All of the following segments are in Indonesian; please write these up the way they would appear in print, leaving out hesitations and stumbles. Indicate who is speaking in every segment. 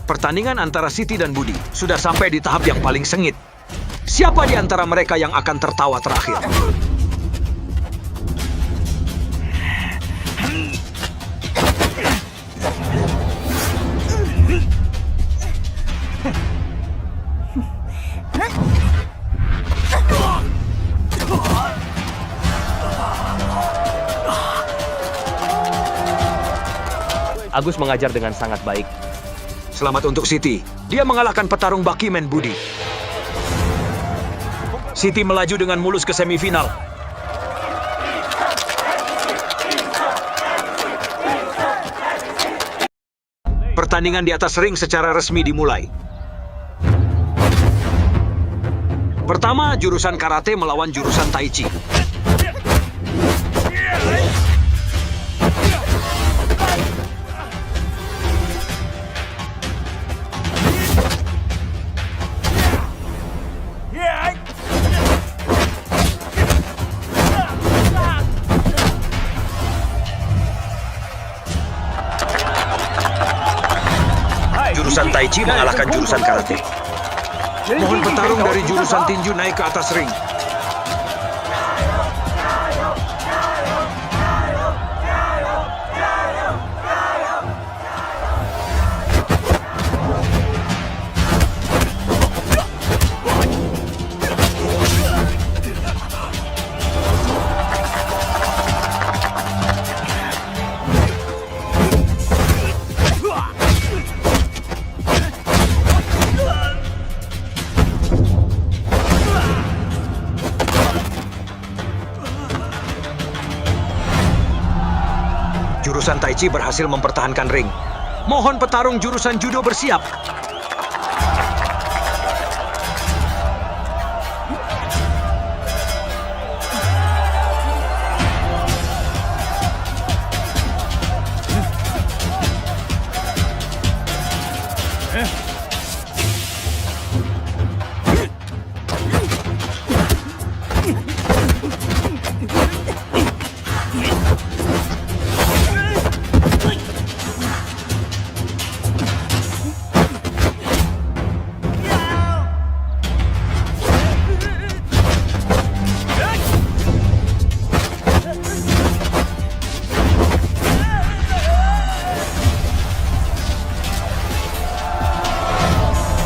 Speaker 1: Pertandingan antara Siti dan Budi sudah sampai di tahap yang paling sengit. Siapa di antara mereka yang akan tertawa terakhir?
Speaker 2: Agus mengajar dengan sangat baik.
Speaker 1: Selamat untuk Siti. Dia mengalahkan petarung Bakimen Budi. Siti melaju dengan mulus ke semifinal. Pertandingan di atas ring secara resmi dimulai. Pertama, jurusan karate melawan jurusan tai chi. Jurusan tai chi mengalahkan jurusan karate. Mohon petarung dari jurusan tinju naik ke atas ring. Jurusan Tai Chi berhasil mempertahankan ring. Mohon petarung jurusan judo bersiap.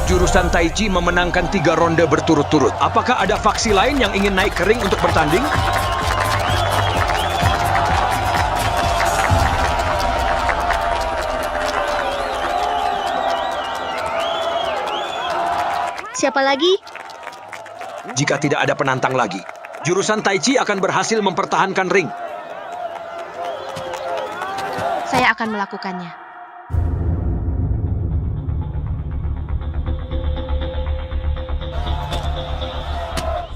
Speaker 1: Jurusan Tai Chi memenangkan 3 ronde berturut-turut. Apakah ada faksi lain yang ingin naik ke ring untuk bertanding?
Speaker 3: Siapa lagi?
Speaker 1: Jika tidak ada penantang lagi, jurusan Tai Chi akan berhasil mempertahankan ring.
Speaker 3: Saya akan melakukannya.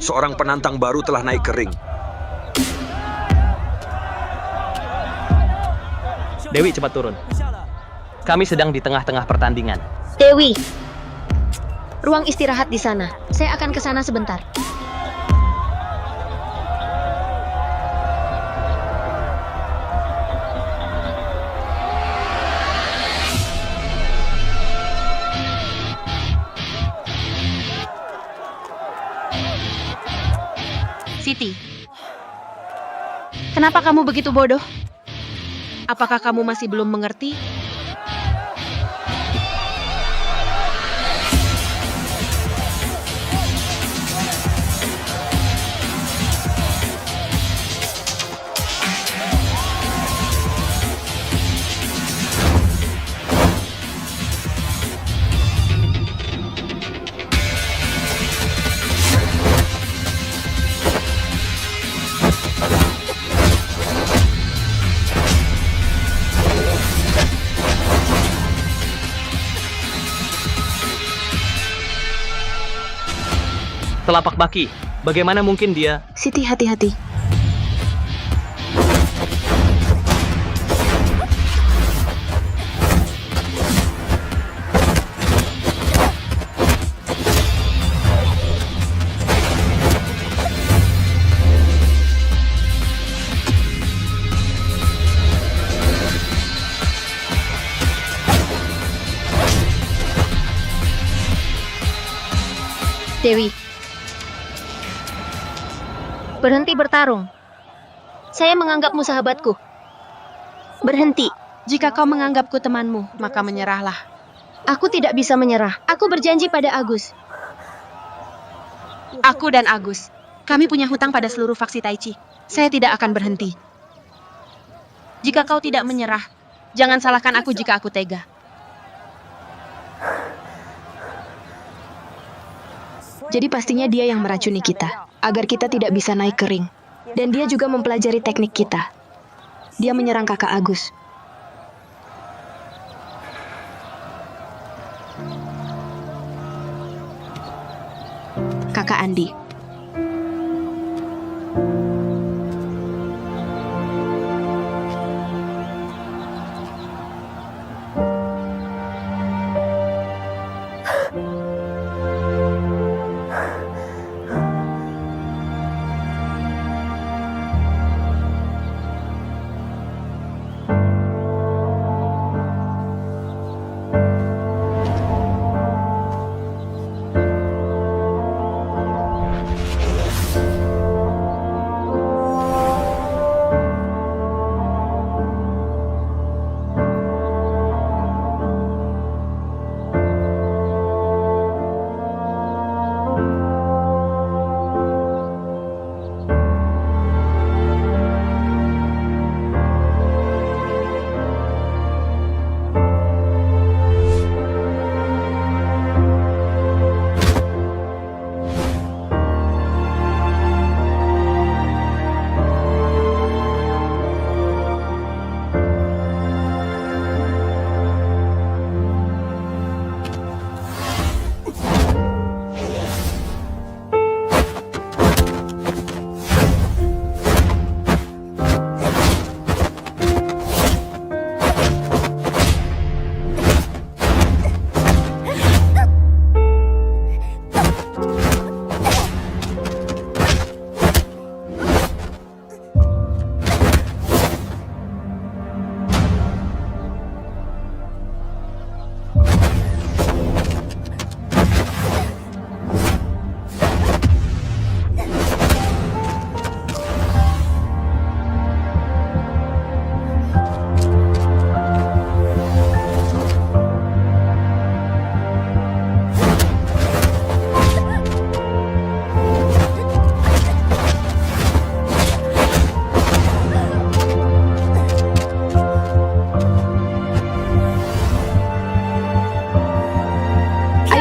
Speaker 1: Seorang penantang baru telah naik ke ring.
Speaker 2: Dewi, cepat turun. Kami sedang di tengah-tengah pertandingan.
Speaker 3: Dewi, ruang istirahat di sana. Saya akan ke sana sebentar. Siti, kenapa kamu begitu bodoh? Apakah kamu masih belum mengerti?
Speaker 2: Telapak Baki, bagaimana mungkin dia...
Speaker 3: Siti, hati-hati. Dewi. Berhenti bertarung. Saya menganggapmu sahabatku. Berhenti.
Speaker 4: Jika kau menganggapku temanmu, maka menyerahlah.
Speaker 3: Aku tidak bisa menyerah. Aku berjanji pada Agus.
Speaker 4: Aku dan Agus, kami punya hutang pada seluruh faksi Taichi. Saya tidak akan berhenti. Jika kau tidak menyerah, jangan salahkan aku jika aku tega.
Speaker 3: Jadi pastinya dia yang meracuni kita, agar kita tidak bisa naik ke ring. Dan dia juga mempelajari teknik kita. Dia menyerang kakak Agus. Kakak Andi.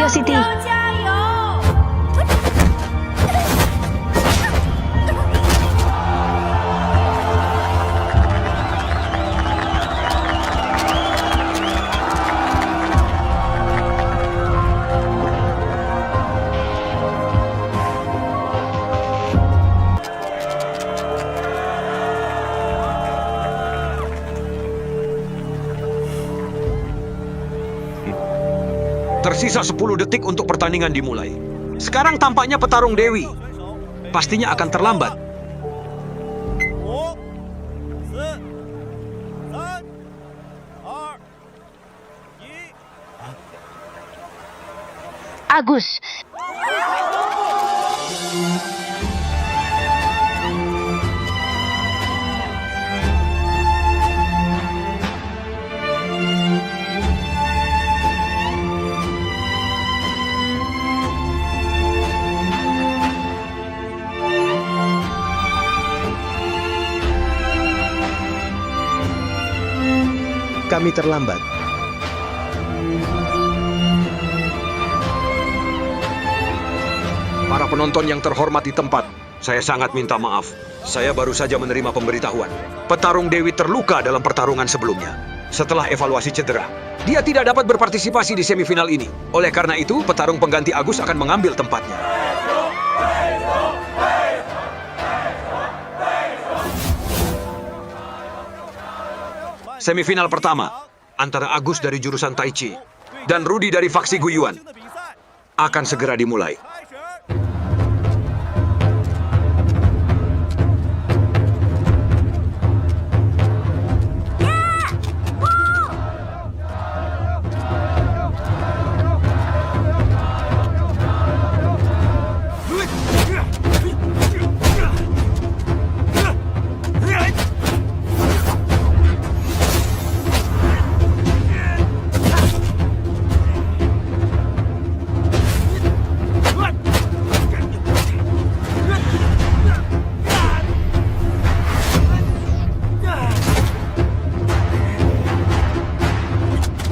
Speaker 3: Siti.
Speaker 1: Tersisa 10 detik untuk pertandingan dimulai. Sekarang tampaknya petarung Dewi pastinya akan terlambat.
Speaker 3: Agus.
Speaker 1: Kami terlambat. Para penonton yang terhormat di tempat, saya sangat minta maaf. Saya baru saja menerima pemberitahuan. Petarung Dewi terluka dalam pertarungan sebelumnya. Setelah evaluasi cedera, dia tidak dapat berpartisipasi di semifinal ini. Oleh karena itu, petarung pengganti Agus akan mengambil tempatnya. Semifinal pertama antara Agus dari jurusan Taichi dan Rudy dari faksi Guyuan akan segera dimulai.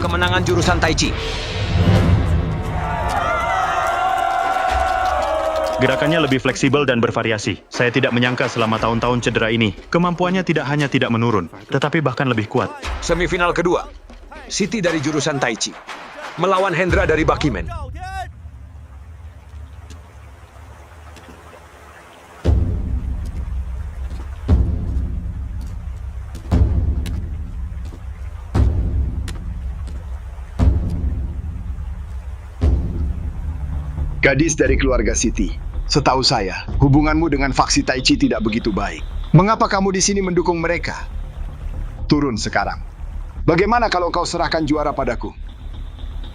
Speaker 1: kemenangan jurusan Tai Chi.
Speaker 5: Gerakannya lebih fleksibel dan bervariasi. Saya tidak menyangka selama tahun-tahun cedera ini, kemampuannya tidak hanya tidak menurun, tetapi bahkan lebih kuat.
Speaker 1: Semifinal kedua, Siti dari jurusan Tai Chi melawan Hendra dari Bakimen.
Speaker 6: Gadis dari keluarga Siti. Setahu saya, hubunganmu dengan faksi Tai Chi tidak begitu baik. Mengapa kamu di sini mendukung mereka? Turun sekarang. Bagaimana kalau kau serahkan juara padaku?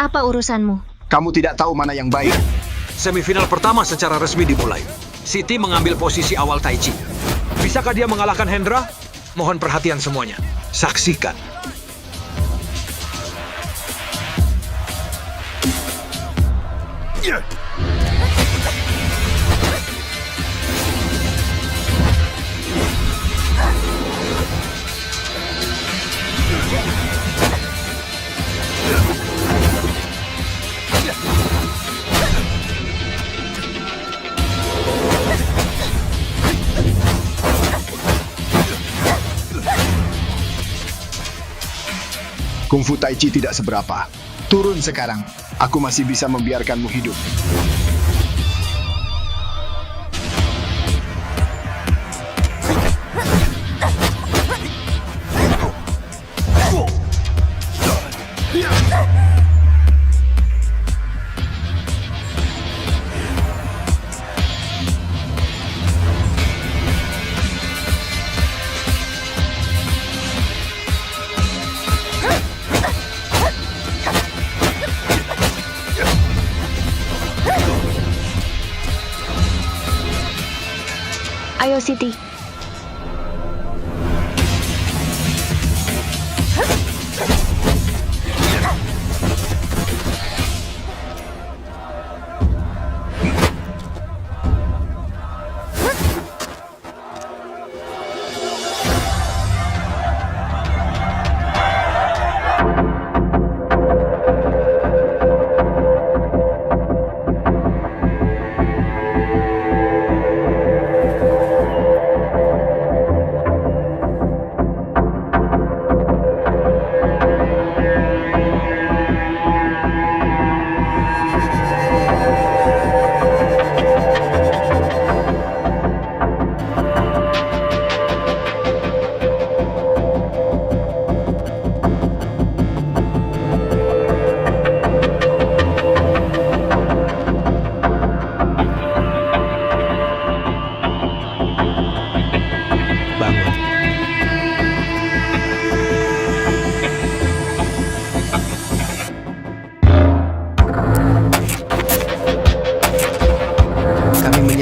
Speaker 7: Apa urusanmu?
Speaker 6: Kamu tidak tahu mana yang baik.
Speaker 1: Semifinal pertama secara resmi dimulai. Siti mengambil posisi awal Tai Chi. Bisakah dia mengalahkan Hendra? Mohon perhatian semuanya. Saksikan.
Speaker 6: Kungfu Tai Chi tidak seberapa. Turun sekarang. Aku masih bisa membiarkanmu hidup.
Speaker 3: Ayo Siti.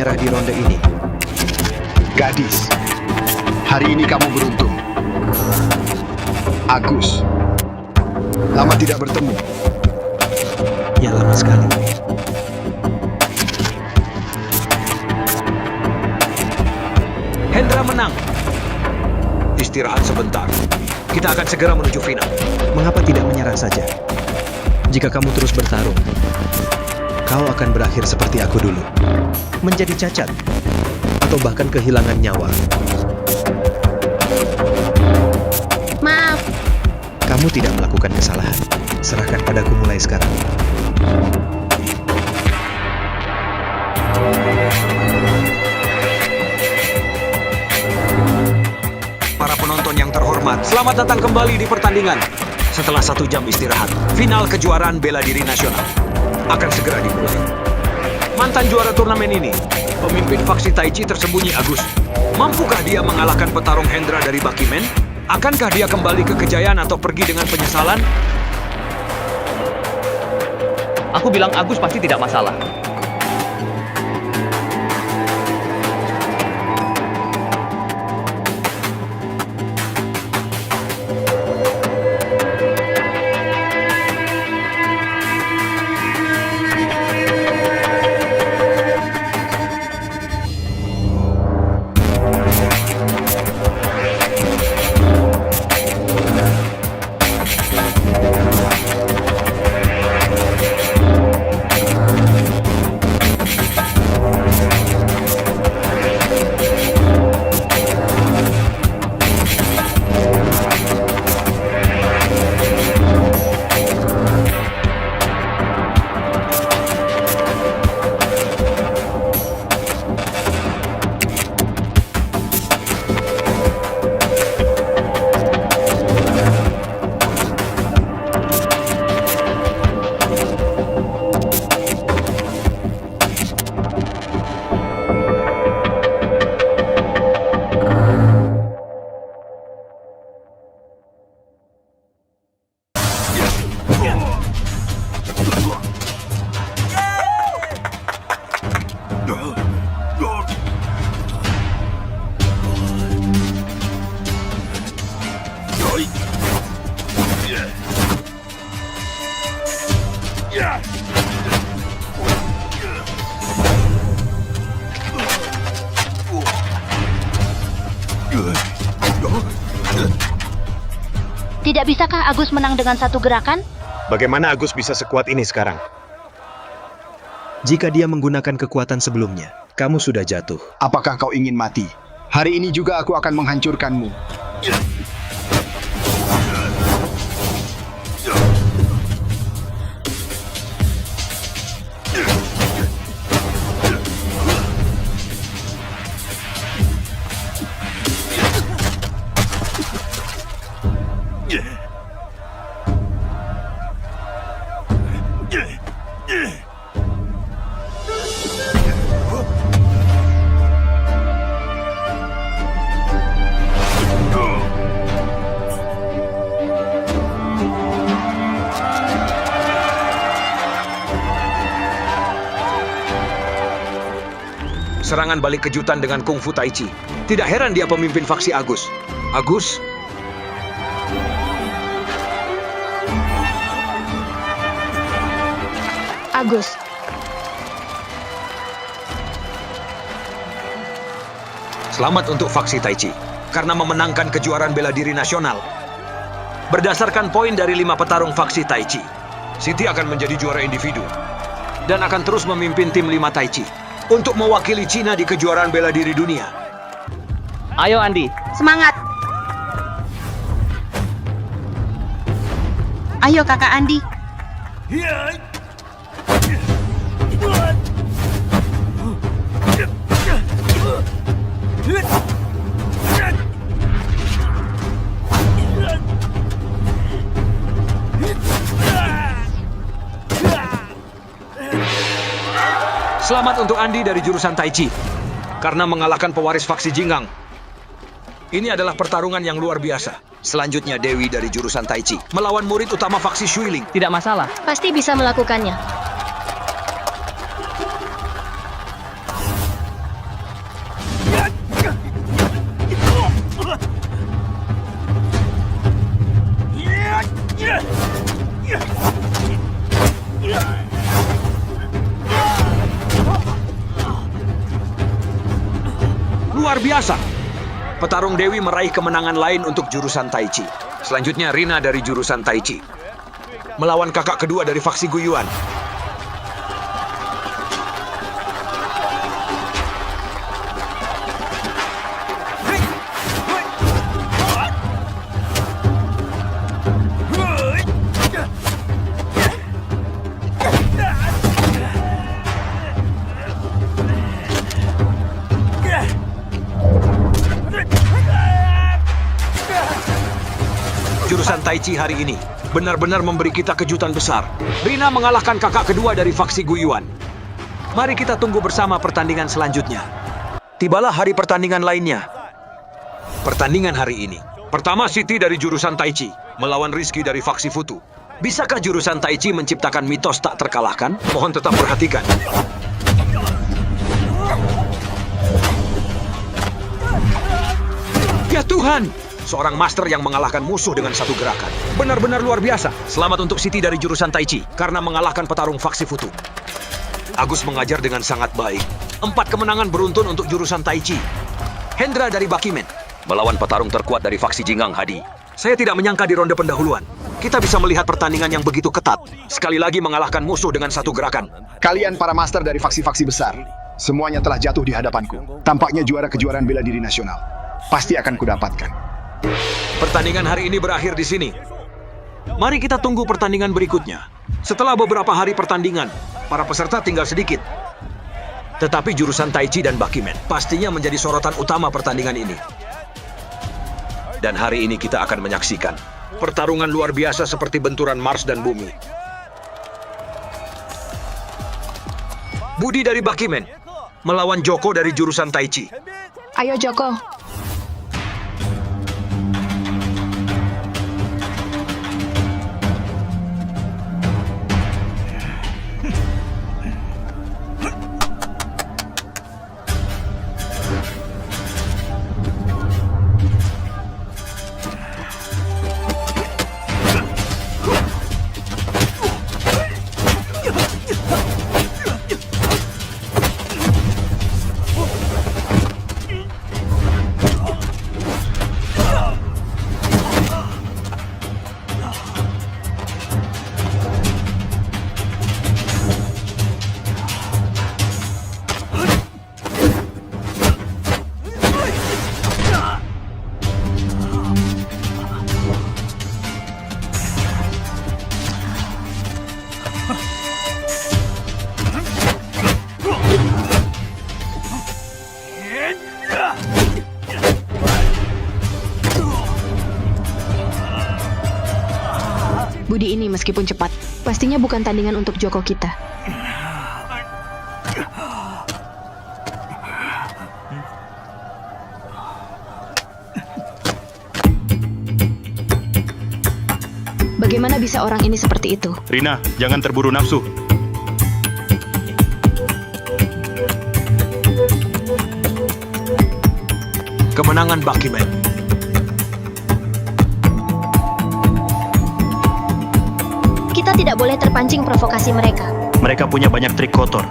Speaker 8: menyerah di ronde ini.
Speaker 6: Gadis, hari ini kamu beruntung. Agus, lama tidak bertemu.
Speaker 8: Ya, lama sekali.
Speaker 1: Hendra menang. Istirahat sebentar. Kita akan segera menuju final.
Speaker 8: Mengapa tidak menyerah saja? Jika kamu terus bertarung, kau akan berakhir seperti aku dulu. Menjadi cacat, atau bahkan kehilangan nyawa.
Speaker 7: Maaf,
Speaker 8: Kamu tidak melakukan kesalahan. Serahkan padaku mulai sekarang.
Speaker 1: Para penonton yang terhormat, selamat datang kembali di pertandingan. Setelah 1 jam istirahat, final kejuaraan bela diri nasional akan segera dimulai. Mantan juara turnamen ini, pemimpin faksi Tai Chi tersembunyi Agus. Mampukah dia mengalahkan petarung Hendra dari Bakimen? Akankah dia kembali ke kejayaan atau pergi dengan penyesalan?
Speaker 2: Aku bilang Agus pasti tidak masalah.
Speaker 7: Tidak bisakah Agus menang dengan satu gerakan?
Speaker 9: Bagaimana Agus bisa sekuat ini sekarang?
Speaker 8: Jika dia menggunakan kekuatan sebelumnya, kamu sudah jatuh.
Speaker 6: Apakah kau ingin mati? Hari ini juga aku akan menghancurkanmu.
Speaker 1: Serangan balik kejutan dengan Kungfu Tai Chi. Tidak heran dia pemimpin faksi Agus. Agus?
Speaker 3: Agus,
Speaker 1: Selamat untuk faksi Tai Chi karena memenangkan kejuaraan bela diri nasional. Berdasarkan poin dari 5 petarung faksi Tai Chi, Siti akan menjadi juara individu dan akan terus memimpin tim 5 Tai Chi untuk mewakili Cina di kejuaraan bela diri dunia.
Speaker 2: Ayo Andi,
Speaker 4: Semangat! Ayo kakak Andi.
Speaker 1: Selamat untuk Andi dari jurusan Tai Chi karena mengalahkan pewaris faksi Jinggang. Ini adalah pertarungan yang luar biasa. Selanjutnya Dewi dari jurusan Tai Chi melawan murid utama faksi Shuiling.
Speaker 2: tidak masalah.
Speaker 7: Pasti bisa melakukannya.
Speaker 1: Luar biasa. Petarung Dewi meraih kemenangan lain untuk jurusan Tai Chi. Selanjutnya Rina dari jurusan Tai Chi melawan kakak kedua dari faksi Guyuan. Jurusan Tai Chi hari ini benar-benar memberi kita kejutan besar. Rina mengalahkan kakak kedua dari faksi Guyuan. Mari kita tunggu bersama pertandingan selanjutnya. Tibalah hari pertandingan lainnya. Pertandingan hari ini. Pertama Siti dari jurusan Tai Chi melawan Rizky dari faksi Futu. Bisakah jurusan Tai Chi menciptakan mitos tak terkalahkan? Mohon tetap perhatikan. Ya Tuhan! Seorang master yang mengalahkan musuh dengan satu gerakan. Benar-benar luar biasa. Selamat untuk Siti dari jurusan Tai Chi karena mengalahkan petarung faksi Futu. Agus mengajar dengan sangat baik. 4 kemenangan beruntun untuk jurusan Tai Chi. Hendra dari Bakimen melawan petarung terkuat dari faksi Jinggang Hadi. Saya tidak menyangka di ronde pendahuluan kita bisa melihat pertandingan yang begitu ketat. Sekali lagi mengalahkan musuh dengan satu gerakan.
Speaker 6: Kalian para master dari faksi-faksi besar, semuanya telah jatuh di hadapanku. Tampaknya juara kejuaraan bela diri nasional. Pasti akan kudapatkan.
Speaker 1: Pertandingan hari ini berakhir di sini. Mari kita tunggu pertandingan berikutnya. Setelah beberapa hari pertandingan, para peserta tinggal sedikit. Tetapi jurusan Tai Chi dan Bakimen pastinya menjadi sorotan utama pertandingan ini. Dan hari ini kita akan menyaksikan pertarungan luar biasa seperti benturan Mars dan bumi. Budi dari Bakimen melawan Joko dari jurusan Tai Chi.
Speaker 3: ayo Joko. budi ini meskipun cepat. Pastinya bukan tandingan untuk Joko kita. Bagaimana bisa orang ini seperti itu?
Speaker 5: Rina, jangan terburu nafsu.
Speaker 1: Kemenangan Buckyman.
Speaker 7: Kita tidak boleh terpancing provokasi mereka.
Speaker 5: Mereka punya banyak trik kotor.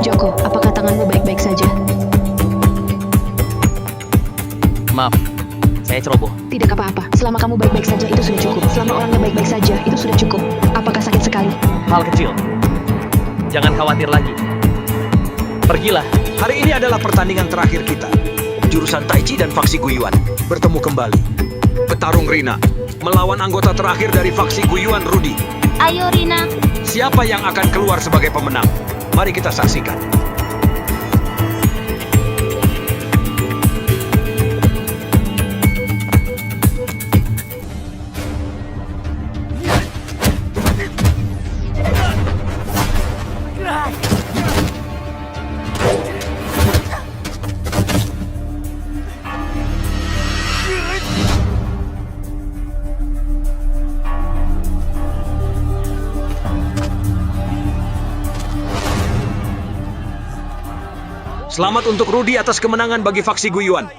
Speaker 3: Joko, apakah tanganmu baik-baik saja?
Speaker 2: Maaf, saya ceroboh.
Speaker 3: Tidak apa-apa. Selama kamu baik-baik saja itu sudah cukup. Selama orangnya baik-baik saja itu sudah cukup. Apakah sakit sekali?
Speaker 2: Hal kecil. Jangan khawatir lagi. Pergilah.
Speaker 1: Hari ini adalah pertandingan terakhir kita. Jurusan Tai Chi dan faksi Guyuan bertemu kembali. Petarung Rina melawan anggota terakhir dari faksi Guyuan, Rudy.
Speaker 7: Ayo Rina.
Speaker 1: Siapa yang akan keluar sebagai pemenang? Mari kita saksikan. Selamat untuk Rudy atas kemenangan bagi faksi Guyuan.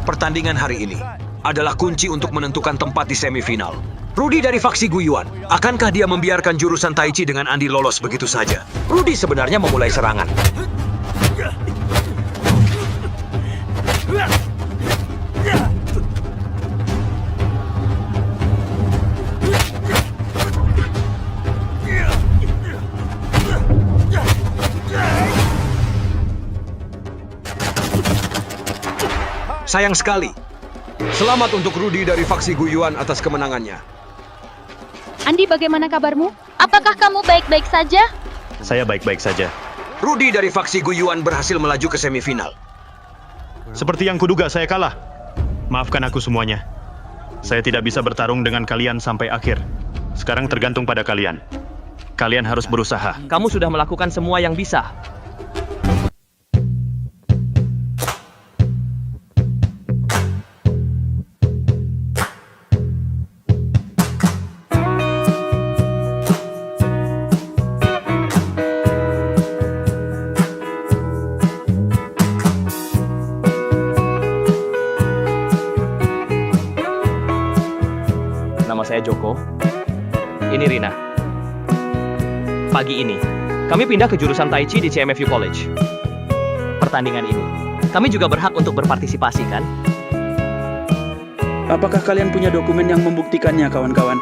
Speaker 1: Pertandingan hari ini adalah kunci untuk menentukan tempat di semifinal. Rudy dari faksi Guyuan, akankah dia membiarkan jurusan Tai Chi dengan Andy lolos begitu saja? Rudy sebenarnya memulai serangan. Sayang sekali. Selamat untuk Rudy dari faksi Guyuan atas kemenangannya.
Speaker 4: Andi, bagaimana kabarmu?
Speaker 7: Apakah kamu baik-baik saja?
Speaker 5: Saya baik-baik saja.
Speaker 1: Rudy dari faksi Guyuan berhasil melaju ke semifinal.
Speaker 5: Seperti yang kuduga, saya kalah. Maafkan aku semuanya. Saya tidak bisa bertarung dengan kalian sampai akhir. Sekarang tergantung pada kalian. Kalian harus berusaha.
Speaker 2: Kamu sudah melakukan semua yang bisa. Nama saya Joko. Ini Rina. Pagi ini, kami pindah ke jurusan Tai Chi di CMFU College. Pertandingan ini, kami juga berhak untuk berpartisipasi, kan?
Speaker 10: Apakah kalian punya dokumen yang membuktikannya, kawan-kawan?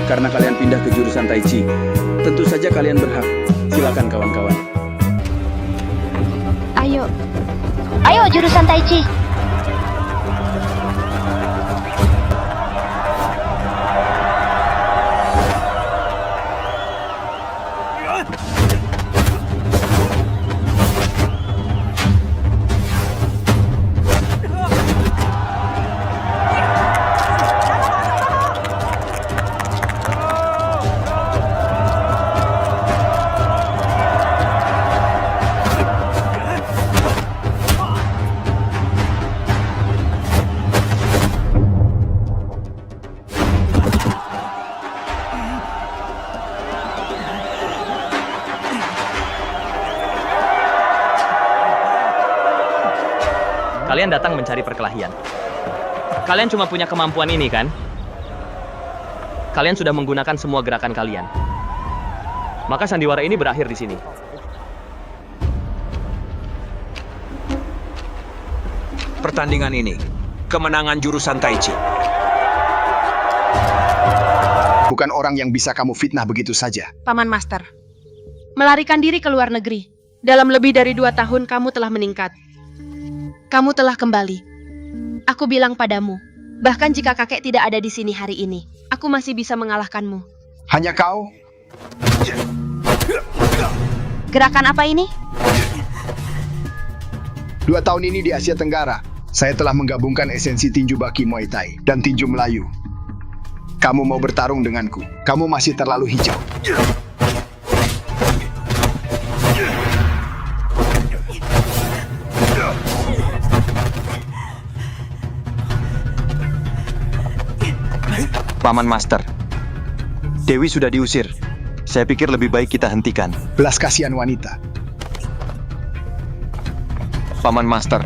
Speaker 10: Karena kalian pindah ke jurusan Tai Chi, tentu saja kalian berhak. Silakan kawan-kawan.
Speaker 3: Ayo,
Speaker 7: Ayo jurusan Tai Chi.
Speaker 2: Kalian datang mencari perkelahian. Kalian cuma punya kemampuan ini, kan? Kalian sudah menggunakan semua gerakan kalian. Maka sandiwara ini berakhir di sini.
Speaker 1: Pertandingan ini, kemenangan jurusan Tai Chi.
Speaker 6: Bukan orang yang bisa kamu fitnah begitu saja.
Speaker 4: Paman Master. Melarikan diri ke luar negeri. Dalam lebih dari 2 tahun kamu telah meningkat. Kamu telah kembali. Aku bilang padamu, bahkan jika kakek tidak ada di sini hari ini, aku masih bisa mengalahkanmu.
Speaker 6: Hanya kau?
Speaker 4: Gerakan apa ini?
Speaker 6: 2 tahun ini di Asia Tenggara, saya telah menggabungkan esensi tinju baki Muay Thai dan tinju Melayu. Kamu mau bertarung denganku? Kamu masih terlalu hijau.
Speaker 11: Paman Master, Dewi sudah diusir. Saya pikir lebih baik kita hentikan.
Speaker 6: Belas kasihan wanita.
Speaker 11: Paman Master,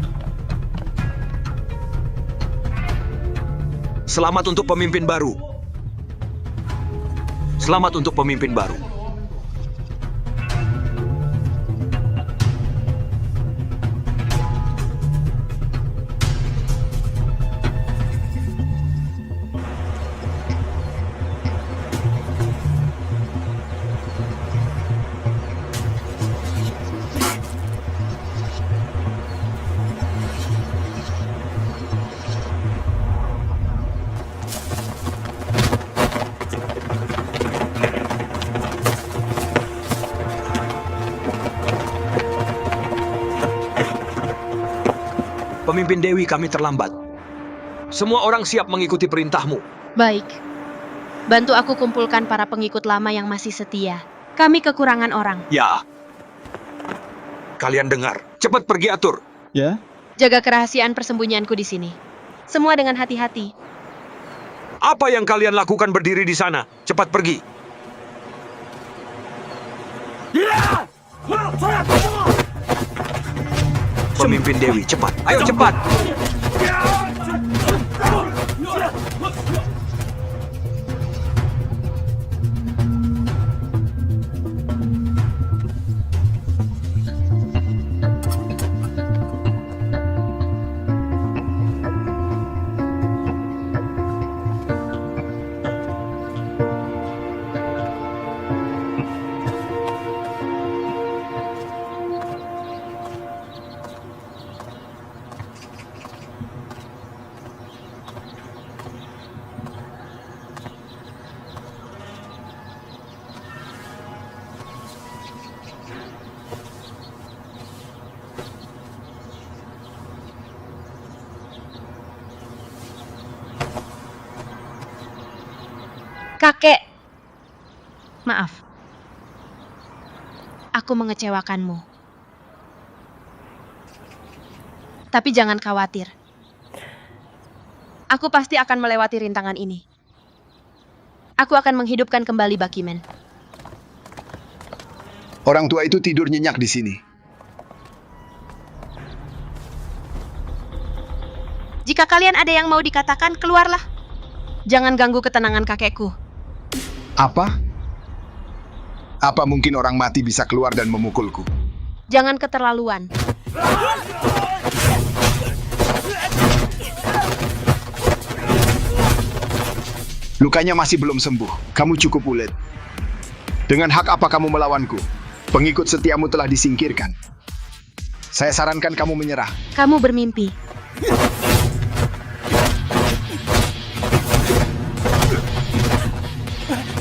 Speaker 1: Selamat untuk pemimpin baru. Selamat untuk pemimpin baru. Pemimpin Dewi, kami terlambat. Semua orang siap mengikuti perintahmu.
Speaker 4: Baik. Bantu aku kumpulkan para pengikut lama yang masih setia. Kami kekurangan orang.
Speaker 1: Ya. Kalian dengar. Cepat pergi atur.
Speaker 10: Ya?
Speaker 4: Jaga kerahasiaan persembunyianku di sini. Semua dengan hati-hati.
Speaker 1: Apa yang kalian lakukan berdiri di sana? Cepat pergi. Pemimpin Dewi, cepat. Ayo cepat.
Speaker 4: Kakek. Maaf. Aku mengecewakanmu. Tapi jangan khawatir. Aku pasti akan melewati rintangan ini. Aku akan menghidupkan kembali Bakimen.
Speaker 6: Orang tua itu tidur nyenyak di sini.
Speaker 4: Jika kalian ada yang mau dikatakan, keluarlah. Jangan ganggu ketenangan kakekku.
Speaker 6: Apa? Apa mungkin orang mati bisa keluar dan memukulku?
Speaker 4: Jangan keterlaluan.
Speaker 6: Lukanya masih belum sembuh. Kamu cukup ulet. Dengan hak apa kamu melawanku? Pengikut setiamu telah disingkirkan. Saya sarankan kamu menyerah.
Speaker 4: Kamu bermimpi.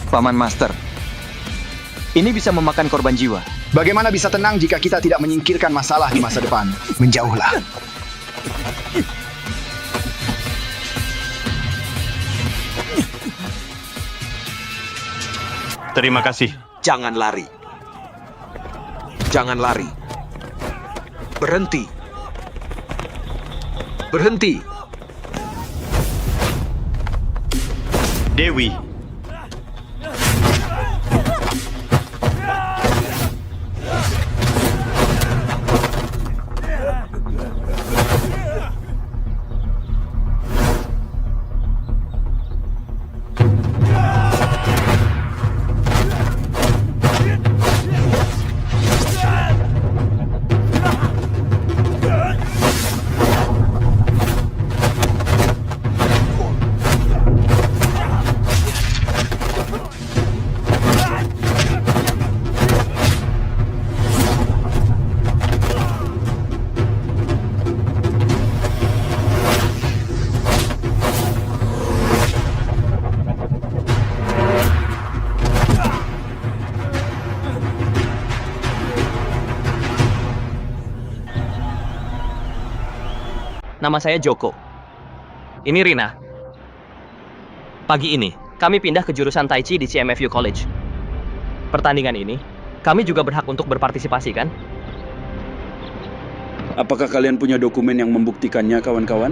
Speaker 11: Paman Master, ini bisa memakan korban jiwa.
Speaker 6: Bagaimana bisa tenang jika kita tidak menyingkirkan masalah di masa depan? Menjauhlah.
Speaker 5: Terima kasih.
Speaker 1: Jangan lari. Jangan lari. Berhenti. Berhenti.
Speaker 5: Dewi,
Speaker 2: Nama saya Joko. Ini Rina. Pagi ini, kami pindah ke jurusan Tai Chi di CMFU College. Pertandingan ini, kami juga berhak untuk berpartisipasi, kan?
Speaker 10: Apakah kalian punya dokumen yang membuktikannya, kawan-kawan?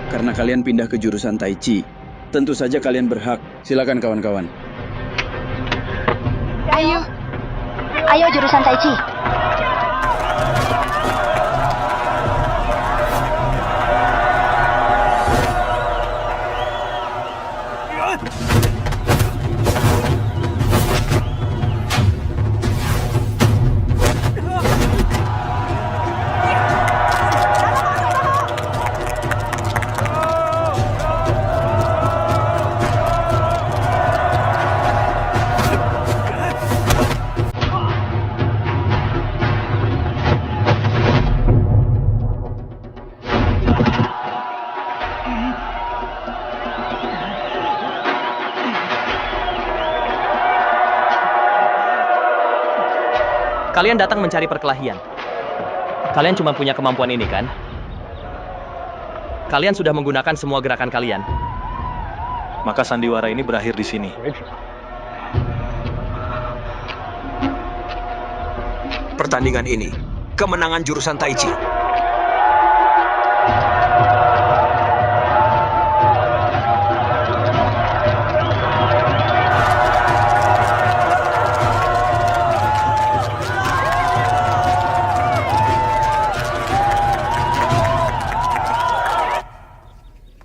Speaker 10: Karena kalian pindah ke jurusan Tai Chi, tentu saja kalian berhak. Silakan kawan-kawan.
Speaker 7: Ayo. Ayo jurusan Tai Chi.
Speaker 2: Kalian datang mencari perkelahian. Kalian cuma punya kemampuan ini, kan? Kalian sudah menggunakan semua gerakan kalian.
Speaker 5: Maka sandiwara ini berakhir di sini.
Speaker 1: Pertandingan ini, kemenangan jurusan Tai Chi.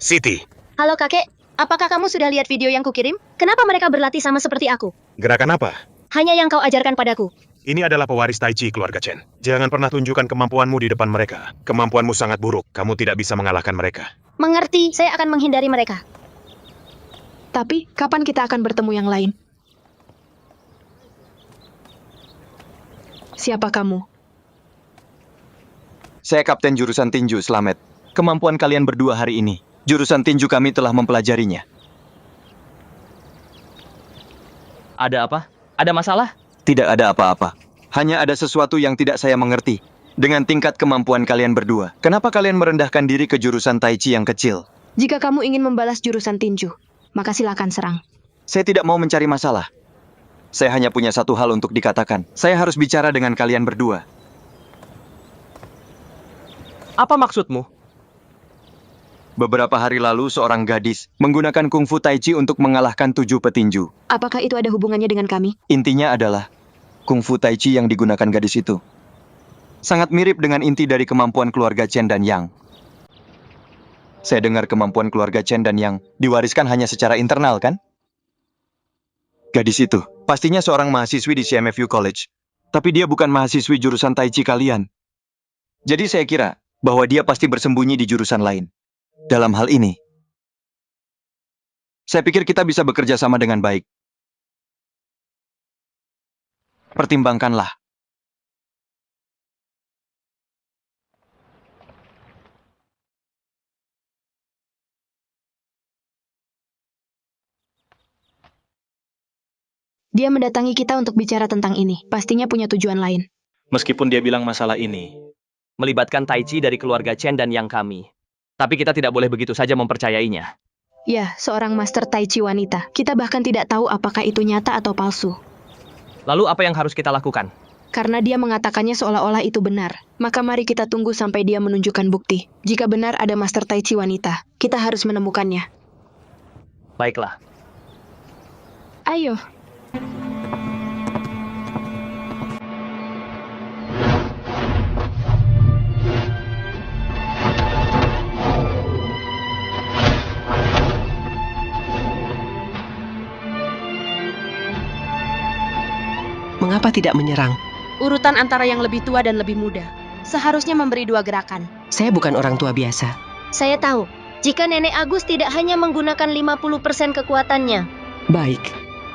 Speaker 1: Siti,
Speaker 7: Halo kakek, apakah kamu sudah lihat video yang kukirim? Kenapa mereka berlatih sama seperti aku?
Speaker 9: Gerakan apa?
Speaker 7: Hanya yang kau ajarkan padaku.
Speaker 9: Ini adalah pewaris Tai Chi keluarga Chen. Jangan pernah tunjukkan kemampuanmu di depan mereka. Kemampuanmu sangat buruk. Kamu tidak bisa mengalahkan mereka.
Speaker 7: Mengerti, saya akan menghindari mereka.
Speaker 3: Tapi, kapan kita akan bertemu yang lain? Siapa kamu?
Speaker 11: Saya Kapten Jurusan Tinju, Slamet. Kemampuan kalian berdua hari ini, jurusan tinju kami telah mempelajarinya.
Speaker 2: Ada apa? Ada masalah?
Speaker 11: Tidak ada apa-apa. Hanya ada sesuatu yang tidak saya mengerti. Dengan tingkat kemampuan kalian berdua, kenapa kalian merendahkan diri ke jurusan Tai Chi yang kecil?
Speaker 3: Jika kamu ingin membalas jurusan tinju, maka silakan serang.
Speaker 11: Saya tidak mau mencari masalah. Saya hanya punya satu hal untuk dikatakan. Saya harus bicara dengan kalian berdua.
Speaker 2: Apa maksudmu?
Speaker 11: Beberapa hari lalu, seorang gadis menggunakan kungfu Tai Chi untuk mengalahkan 7 petinju.
Speaker 3: Apakah itu ada hubungannya dengan kami?
Speaker 11: Intinya adalah, kungfu Tai Chi yang digunakan gadis itu sangat mirip dengan inti dari kemampuan keluarga Chen dan Yang. Saya dengar kemampuan keluarga Chen dan Yang diwariskan hanya secara internal, kan? Gadis itu pastinya seorang mahasiswi di CMFU College. Tapi dia bukan mahasiswi jurusan Tai Chi kalian. Jadi saya kira bahwa dia pasti bersembunyi di jurusan lain. Dalam hal ini, saya pikir kita bisa bekerja sama dengan baik. Pertimbangkanlah.
Speaker 3: Dia mendatangi kita untuk bicara tentang ini. Pastinya punya tujuan lain.
Speaker 5: Meskipun dia bilang masalah ini,
Speaker 2: Melibatkan Tai Chi dari keluarga Chen dan Yang kami. Tapi kita tidak boleh begitu saja mempercayainya.
Speaker 3: Ya, seorang master Tai Chi wanita. Kita bahkan tidak tahu apakah itu nyata atau palsu.
Speaker 2: Lalu apa yang harus kita lakukan?
Speaker 3: Karena dia mengatakannya seolah-olah itu benar. Maka mari kita tunggu sampai dia menunjukkan bukti. Jika benar ada master Tai Chi wanita, kita harus menemukannya.
Speaker 2: Baiklah.
Speaker 3: Ayo.
Speaker 12: Mengapa tidak menyerang?
Speaker 4: Urutan antara yang lebih tua dan lebih muda. Seharusnya memberi 2 gerakan.
Speaker 12: Saya bukan orang tua biasa.
Speaker 7: Saya tahu, jika Nenek Agus tidak hanya menggunakan 50% kekuatannya.
Speaker 12: Baik.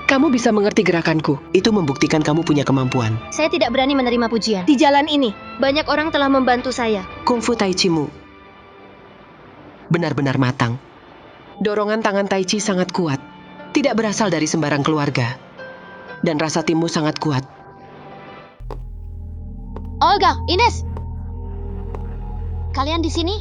Speaker 12: Kamu bisa mengerti gerakanku. Itu membuktikan kamu punya kemampuan.
Speaker 7: Saya tidak berani menerima pujian. Di jalan ini, banyak orang telah membantu saya.
Speaker 12: Kungfu Tai Chi-mu benar-benar matang. Dorongan tangan Taichi sangat kuat. Tidak berasal dari sembarang keluarga. Dan rasa timmu sangat kuat.
Speaker 7: Olga, Ines. Kalian di sini?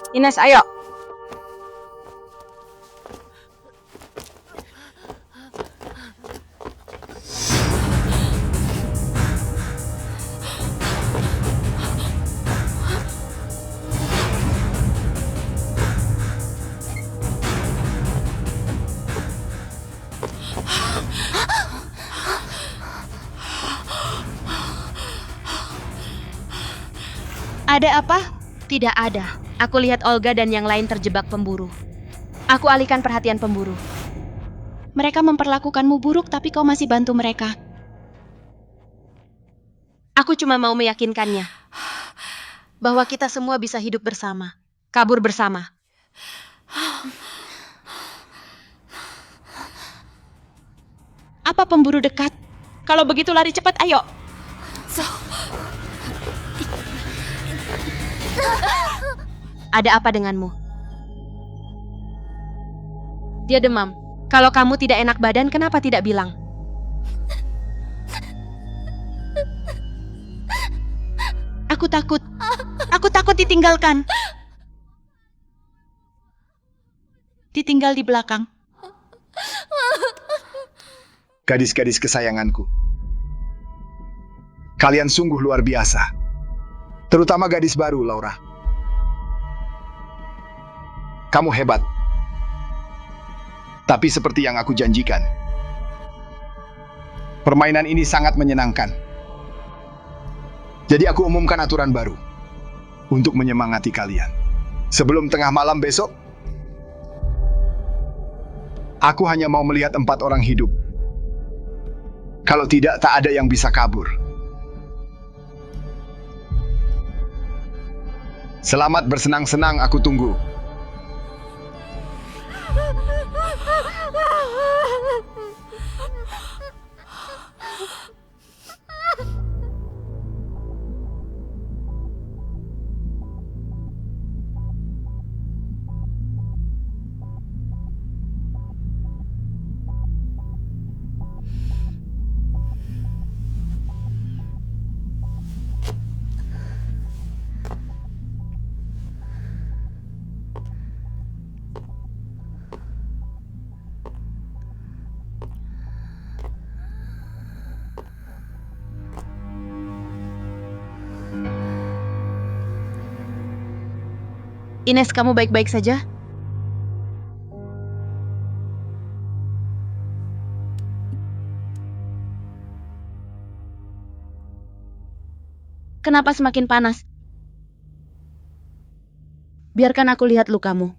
Speaker 4: Ines, ayo. Ada apa? Tidak ada. Aku lihat Olga dan yang lain terjebak pemburu. Aku alihkan perhatian pemburu. Mereka memperlakukanmu buruk, tapi kau masih bantu mereka. Aku cuma mau meyakinkannya bahwa kita semua bisa hidup bersama, kabur bersama. Apa pemburu dekat? Kalau begitu lari cepat, ayo. Ada apa denganmu? Dia demam. Kalau kamu tidak enak badan, kenapa tidak bilang? Aku takut. Aku takut ditinggalkan. Ditinggal di belakang.
Speaker 6: Gadis-gadis kesayanganku. Kalian sungguh luar biasa. Terutama gadis baru, Laura. Kamu hebat. Tapi seperti yang aku janjikan, permainan ini sangat menyenangkan. Jadi aku umumkan aturan baru untuk menyemangati kalian. Sebelum tengah malam besok, aku hanya mau melihat 4 orang hidup. Kalau tidak, tak ada yang bisa kabur. Selamat bersenang-senang, aku tunggu.
Speaker 4: Ines, kamu baik-baik saja? Kenapa semakin panas? Biarkan aku lihat lukamu.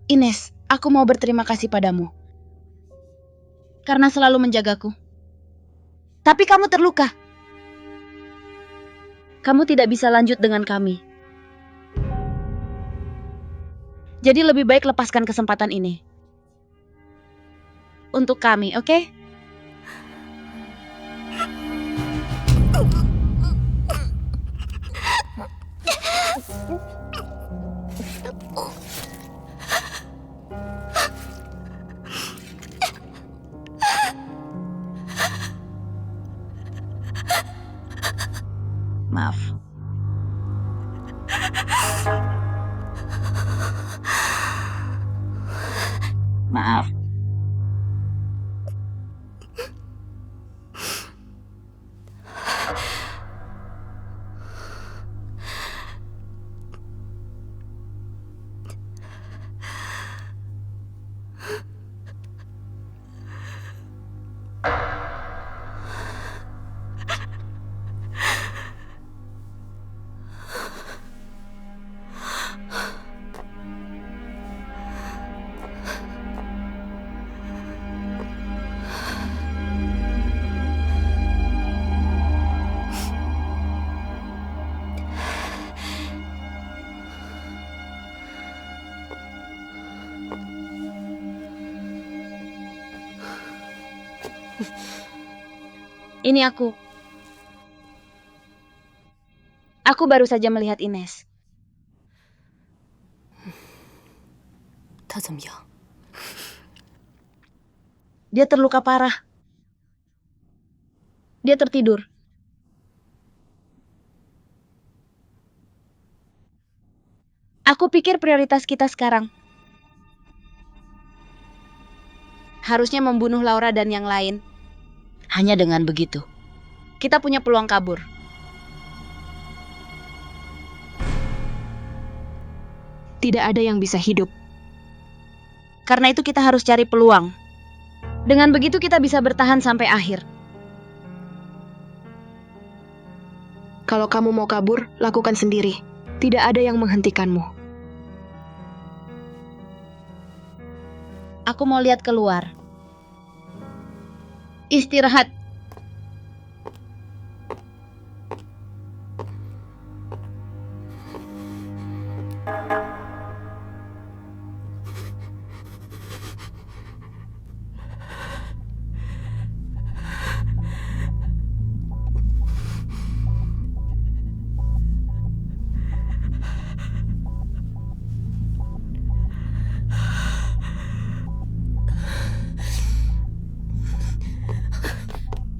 Speaker 4: Ines, aku mau berterima kasih padamu. Karena selalu menjagaku. Tapi kamu terluka. Kamu tidak bisa lanjut dengan kami. Jadi lebih baik lepaskan kesempatan ini. Untuk kami, oke? Maaf. Maaf. Ini aku. Aku baru saja melihat Ines. Dia terluka parah. Dia tertidur. Aku pikir prioritas kita sekarang harusnya membunuh Laura dan yang lain. Hanya dengan begitu, kita punya peluang kabur.
Speaker 3: Tidak ada yang bisa hidup.
Speaker 4: Karena itu kita harus cari peluang. Dengan begitu kita bisa bertahan sampai akhir.
Speaker 3: Kalau kamu mau kabur, lakukan sendiri. Tidak ada yang menghentikanmu.
Speaker 4: Aku mau lihat keluar. Istirahat.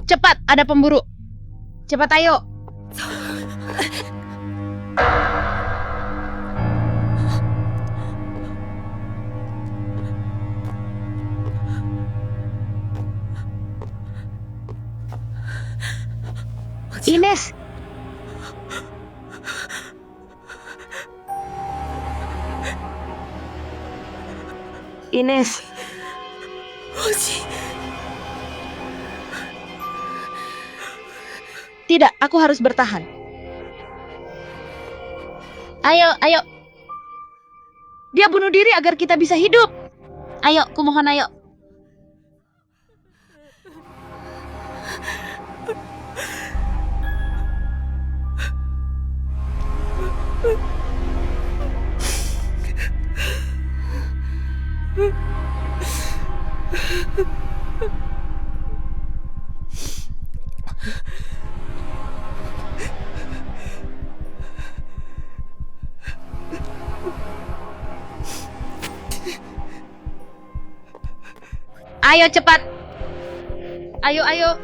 Speaker 4: Cepat, ada pemburu. Cepat ayo.
Speaker 3: Ines. Ines.
Speaker 4: Tidak, aku harus bertahan.
Speaker 7: Ayo, ayo.
Speaker 4: Dia bunuh diri agar kita bisa hidup.
Speaker 7: Ayo, kumohon ayo.
Speaker 4: Ayo cepat. Ayo, ayo.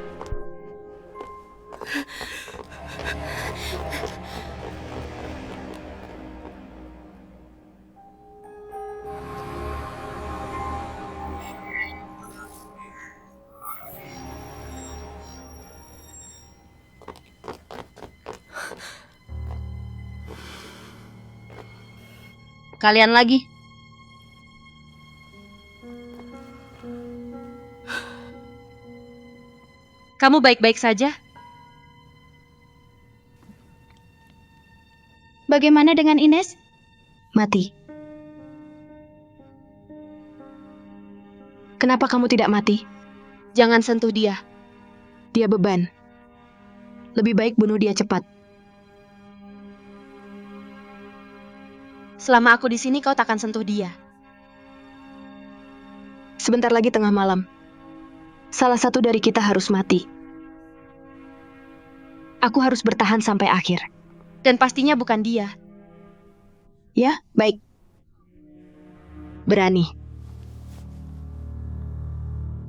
Speaker 7: Kalian lagi.
Speaker 4: Kamu baik-baik saja? Bagaimana dengan Ines?
Speaker 3: Mati. Kenapa kamu tidak mati?
Speaker 4: Jangan sentuh dia.
Speaker 3: Dia beban. Lebih baik bunuh dia cepat.
Speaker 4: Selama aku di sini, kau takkan sentuh dia.
Speaker 3: Sebentar lagi tengah malam. Salah satu dari kita harus mati. Aku harus bertahan sampai akhir.
Speaker 4: Dan pastinya bukan dia.
Speaker 3: Ya, baik. Berani.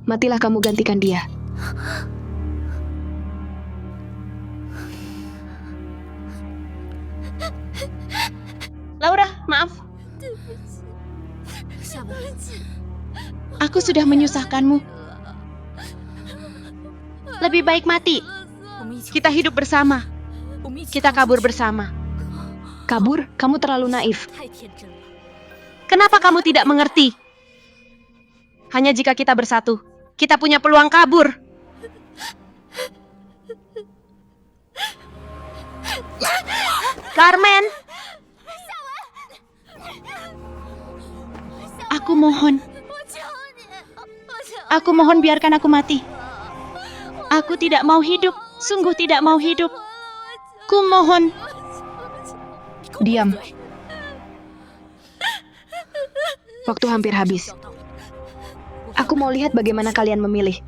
Speaker 3: Matilah kamu gantikan dia.
Speaker 4: Laura, maaf. Aku sudah menyusahkanmu. Lebih baik mati. Kita hidup bersama. Kita kabur bersama.
Speaker 3: Kabur? Kamu terlalu naif.
Speaker 4: Kenapa kamu tidak mengerti? Hanya jika kita bersatu, kita punya peluang kabur. Carmen! Aku mohon biarkan aku mati. Aku tidak mau hidup, sungguh tidak mau hidup. Kumohon.
Speaker 3: Diam. Waktu hampir habis. Aku mau lihat bagaimana kalian memilih.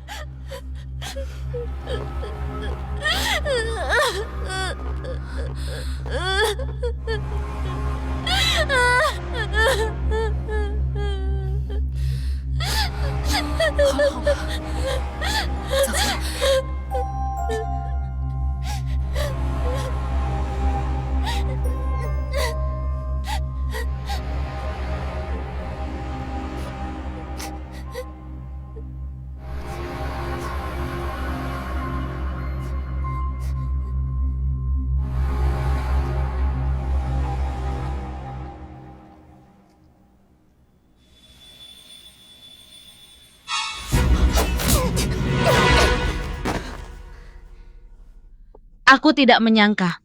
Speaker 4: Aku tidak menyangka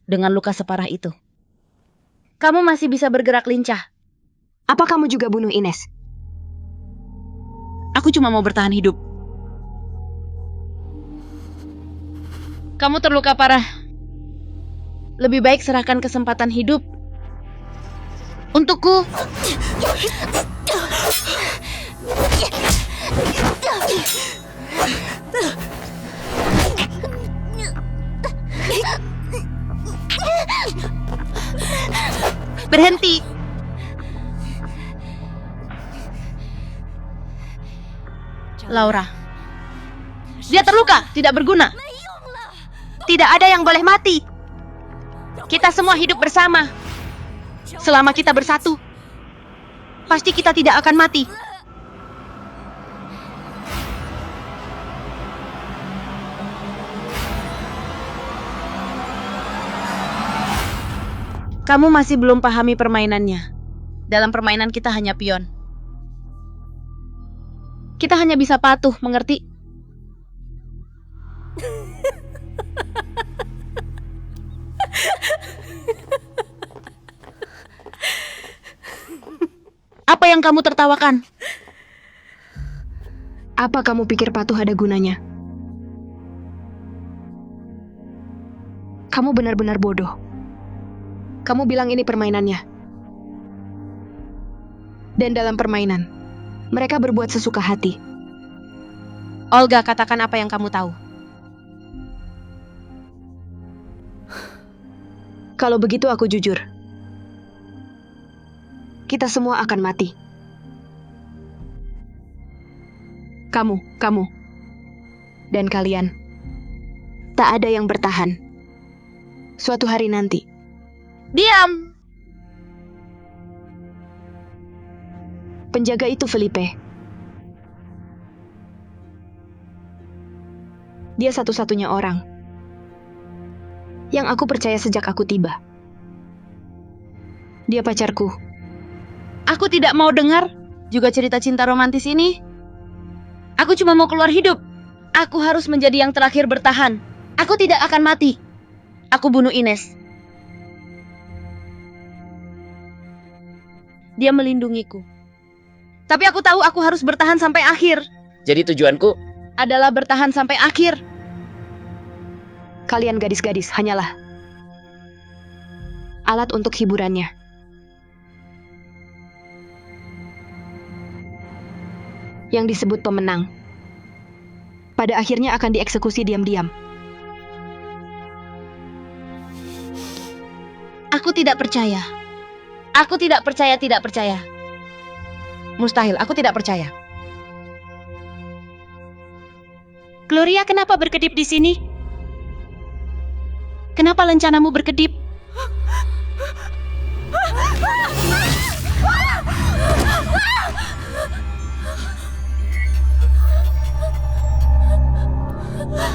Speaker 4: dengan luka separah itu. Kamu masih bisa bergerak lincah.
Speaker 3: Apa kamu juga bunuh Ines?
Speaker 4: Aku cuma mau bertahan hidup. Kamu terluka parah. Lebih baik serahkan kesempatan hidup untukku. Berhenti. Laura. Dia terluka, tidak berguna. Tidak ada yang boleh mati. Kita semua hidup bersama. Selama kita bersatu, pasti kita tidak akan mati. Kamu masih belum pahami permainannya. Dalam permainan kita hanya pion. Kita hanya bisa patuh, mengerti? Apa yang kamu tertawakan?
Speaker 3: Apa kamu pikir patuh ada gunanya? Kamu benar-benar bodoh. Kamu bilang ini permainannya. Dan dalam permainan, mereka berbuat sesuka hati.
Speaker 4: Olga, katakan apa yang kamu tahu.
Speaker 3: Kalau begitu aku jujur. Kita semua akan mati. Kamu, dan kalian. Tak ada yang bertahan. Suatu hari nanti.
Speaker 4: Diam!
Speaker 3: Penjaga itu Felipe. Dia satu-satunya orang yang aku percaya sejak aku tiba. Dia pacarku.
Speaker 4: Aku tidak mau dengar juga cerita cinta romantis ini. Aku cuma mau keluar hidup. Aku harus menjadi yang terakhir bertahan. Aku tidak akan mati. Aku bunuh Ines. Dia melindungiku. Tapi aku tahu aku harus bertahan sampai akhir.
Speaker 2: Jadi tujuanku
Speaker 4: Adalah bertahan sampai akhir.
Speaker 3: Kalian gadis-gadis hanyalah alat untuk hiburannya. Yang disebut pemenang, pada akhirnya akan dieksekusi diam-diam.
Speaker 4: Aku tidak percaya. Aku tidak percaya. Mustahil, aku tidak percaya. Gloria, kenapa berkedip di sini? Kenapa lencanamu berkedip?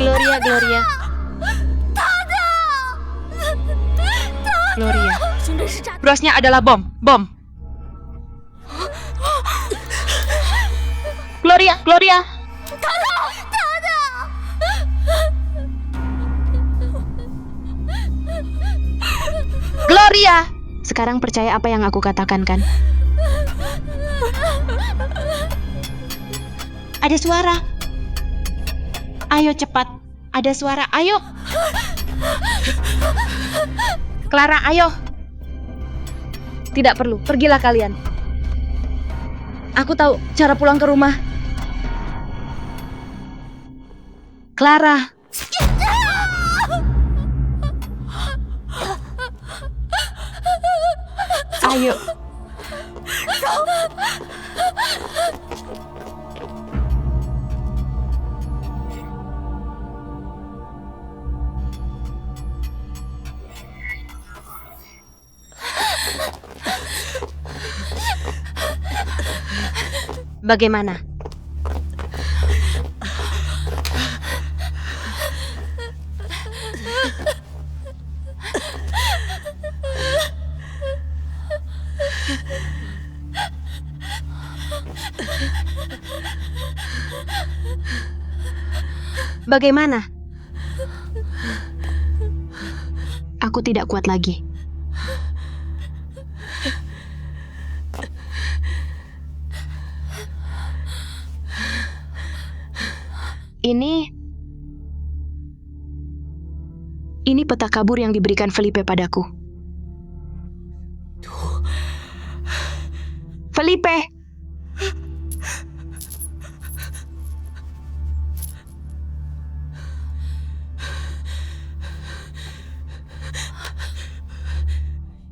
Speaker 4: Gloria. Gloria. Brosnya adalah bom. Gloria. Gloria.
Speaker 3: Sekarang percaya apa yang aku katakan, kan?
Speaker 4: Ada suara. Ayo cepat. Ada suara. Ayo. Clara, ayo. Tidak perlu. Pergilah kalian. Aku tahu cara pulang ke rumah. Clara. Ayo. Bagaimana? Bagaimana?
Speaker 3: Aku tidak kuat lagi. Ini peta kabur yang diberikan Felipe padaku. Felipe!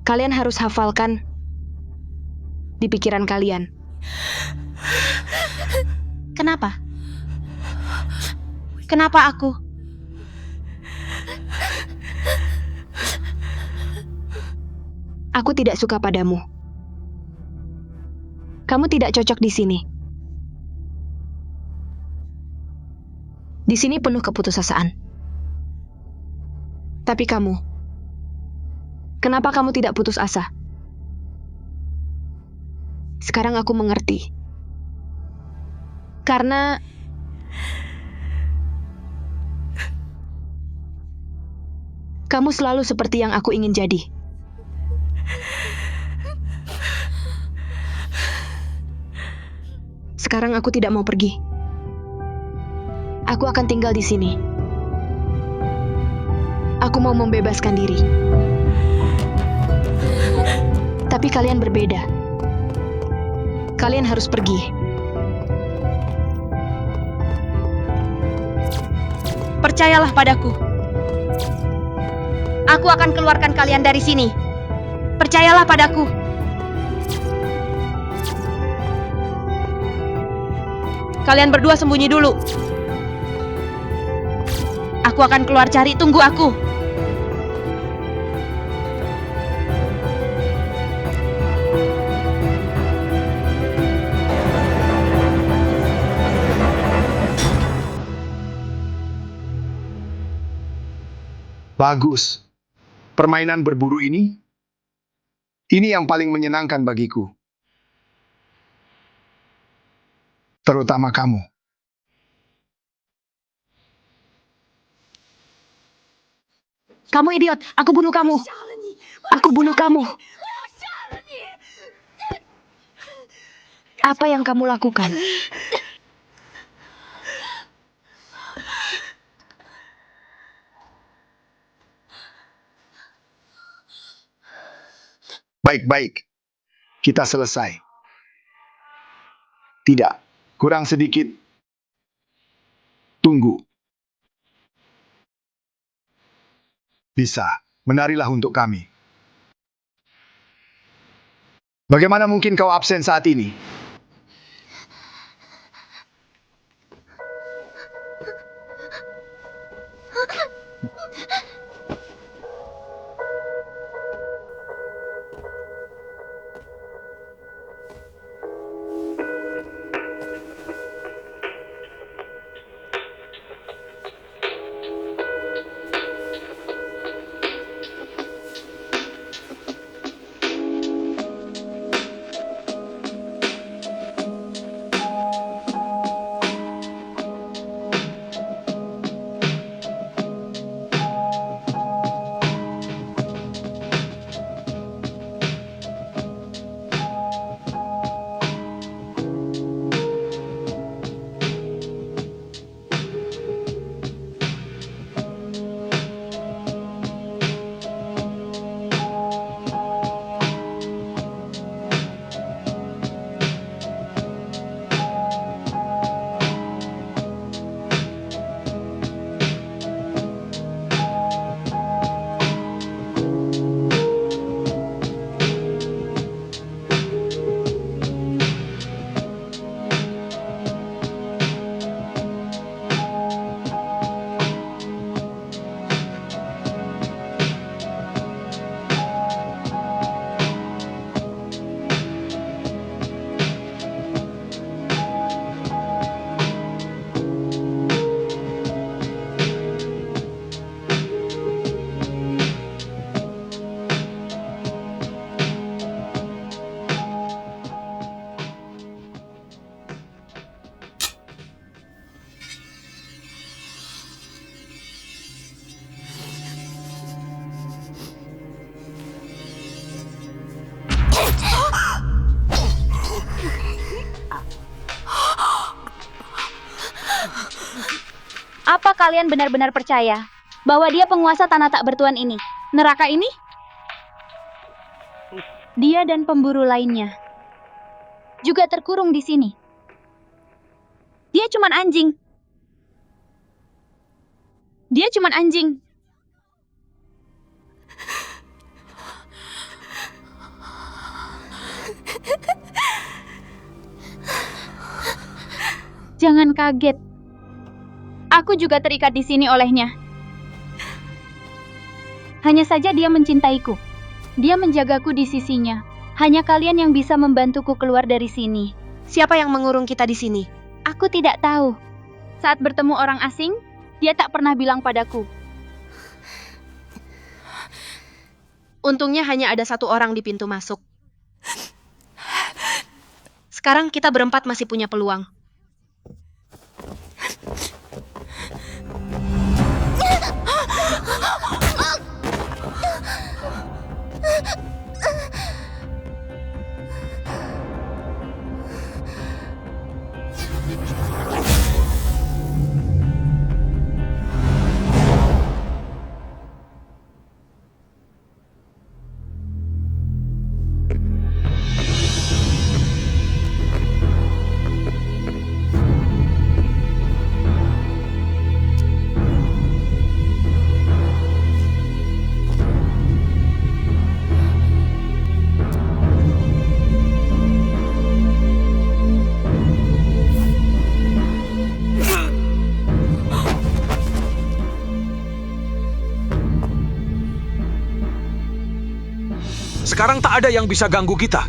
Speaker 3: Kalian harus hafalkan di pikiran kalian.
Speaker 4: Kenapa? Kenapa aku?
Speaker 3: Aku tidak suka padamu. Kamu tidak cocok di sini. Di sini penuh keputusasaan. Tapi kamu, kenapa kamu tidak putus asa? Sekarang aku mengerti. Karena kamu selalu seperti yang aku ingin jadi. Sekarang aku tidak mau pergi. Aku akan tinggal di sini. Aku mau membebaskan diri. Tapi kalian berbeda. Kalian harus pergi.
Speaker 4: Percayalah padaku. Aku akan keluarkan kalian dari sini. Percayalah padaku. Kalian berdua sembunyi dulu. Aku akan keluar cari, tunggu aku.
Speaker 6: Bagus. Permainan berburu ini yang paling menyenangkan bagiku. Terutama kamu.
Speaker 3: Kamu idiot, aku bunuh kamu. Aku bunuh kamu. Apa yang kamu lakukan?
Speaker 6: Baik-baik. Kita selesai. Tidak. Kurang sedikit. Tunggu. Bisa. Menarilah untuk kami. Bagaimana mungkin kau absen saat ini?
Speaker 7: Apa kalian benar-benar percaya bahwa dia penguasa tanah tak bertuan ini? Neraka ini? Dia dan pemburu lainnya juga terkurung di sini. Dia cuman anjing. Dia cuman anjing. Jangan kaget. Aku juga terikat di sini olehnya. Hanya saja dia mencintaiku. Dia menjagaku di sisinya. Hanya kalian yang bisa membantuku keluar dari sini.
Speaker 4: Siapa yang mengurung kita di sini?
Speaker 7: Aku tidak tahu. Saat bertemu orang asing, dia tak pernah bilang padaku.
Speaker 4: Untungnya hanya ada satu orang di pintu masuk. Sekarang kita berempat masih punya peluang.
Speaker 1: Sekarang tak ada yang bisa ganggu kita.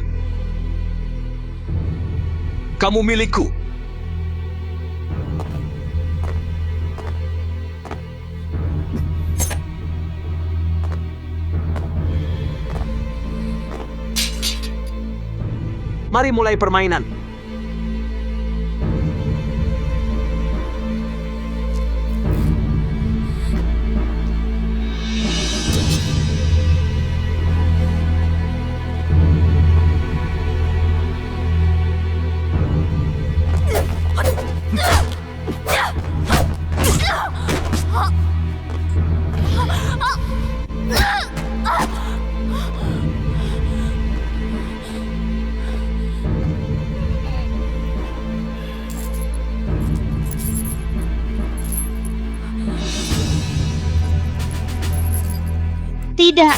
Speaker 1: Kamu milikku. Mari mulai permainan.
Speaker 4: Tidak.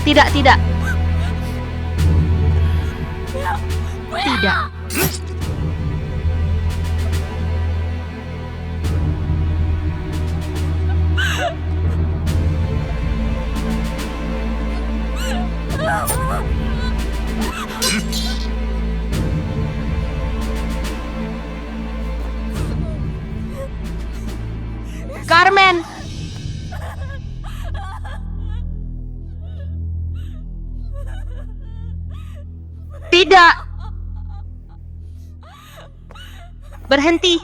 Speaker 4: Tidak, tidak. Tidak. Carmen. Tidak. Berhenti.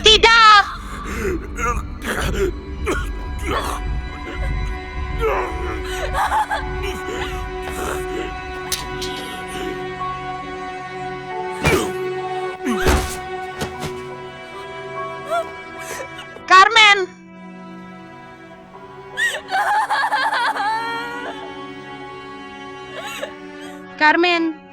Speaker 4: Tidak. Carmen. Carmen.